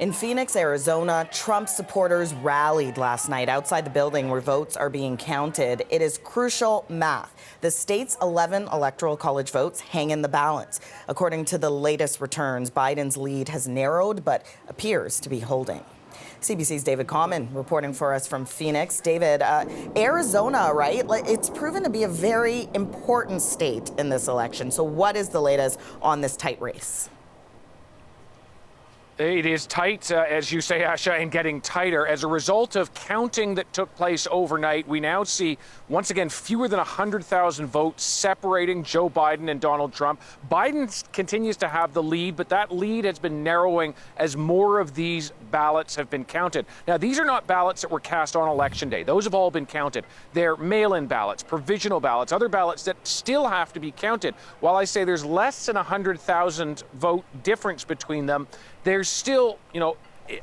In Phoenix, Arizona, Trump supporters rallied last night outside the building where votes are being counted. It is crucial math. The state's 11 electoral college votes hang in the balance. According to the latest returns, Biden's lead has narrowed but appears to be holding. CBC's David Common reporting for us from Phoenix. David, Arizona, right? It's proven to be a very important state in this election. So what is the latest on this tight race? It is tight, as you say, Asha, and getting tighter. As a result of counting that took place overnight, we now see, once again, fewer than 100,000 votes separating Joe Biden and Donald Trump. Biden continues to have the lead, but that lead has been narrowing as more of these ballots have been counted. Now, these are not ballots that were cast on Election Day. Those have all been counted. They're mail-in ballots, provisional ballots, other ballots that still have to be counted. While I say there's less than 100,000 vote difference between them, there's still,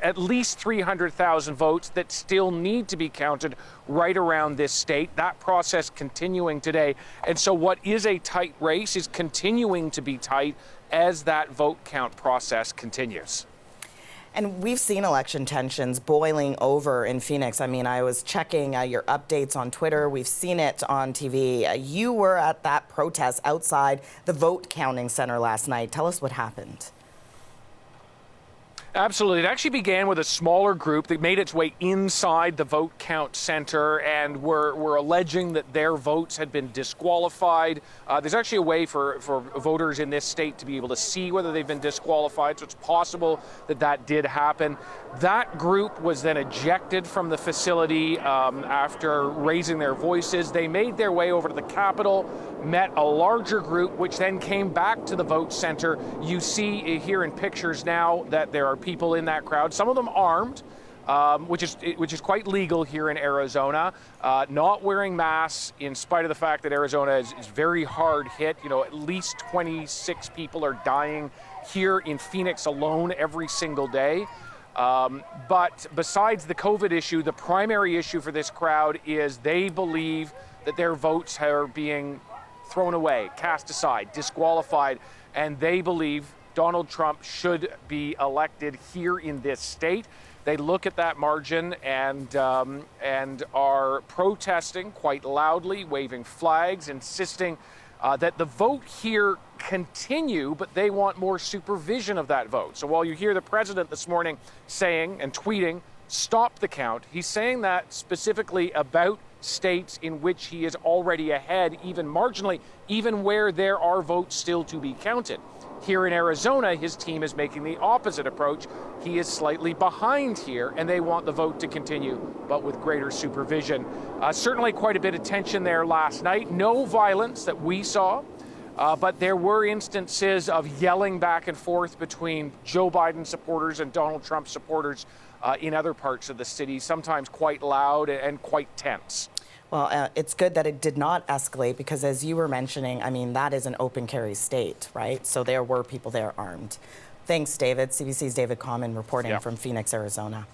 at least 300,000 votes that still need to be counted right around this state. That process continuing today. And so what is a tight race is continuing to be tight as that vote count process continues. And we've seen election tensions boiling over in Phoenix. I mean, I was checking your updates on Twitter. We've seen it on TV. You were at that protest outside the vote counting center last night. Tell us what happened. Absolutely. It actually began with a smaller group that made its way inside the vote count center and were alleging that their votes had been disqualified. There's actually a way for voters in this state to be able to see whether they've been disqualified, so it's possible that that did happen. That group was then ejected from the facility after raising their voices. They made their way over to the Capitol, met a larger group, which then came back to the vote center. You see here in pictures now that there are people in that crowd, some of them armed, which is quite legal here in Arizona, not wearing masks in spite of the fact that Arizona is very hard hit. At least 26 people are dying here in Phoenix alone every single day. But besides the COVID issue, the primary issue for this crowd is they believe that their votes are being thrown away, cast aside, disqualified, and they believe Donald Trump should be elected here in this state. They look at that margin and are protesting quite loudly, waving flags, insisting that the vote here continue, but they want more supervision of that vote. So while you hear the president this morning saying and tweeting, "Stop the count," he's saying that specifically about states in which he is already ahead, even marginally, even where there are votes still to be counted. Here in Arizona, his team is making the opposite approach. He is slightly behind here, and they want the vote to continue, but with greater supervision. Certainly quite a bit of tension there last night. No violence that we saw, but there were instances of yelling back and forth between Joe Biden supporters and Donald Trump supporters in other parts of the city, sometimes quite loud and quite tense. Well, it's good that it did not escalate because, as you were mentioning, I mean, that is an open carry state, right? So there were people there armed. Thanks, David. CBC's David Common reporting from Phoenix, Arizona.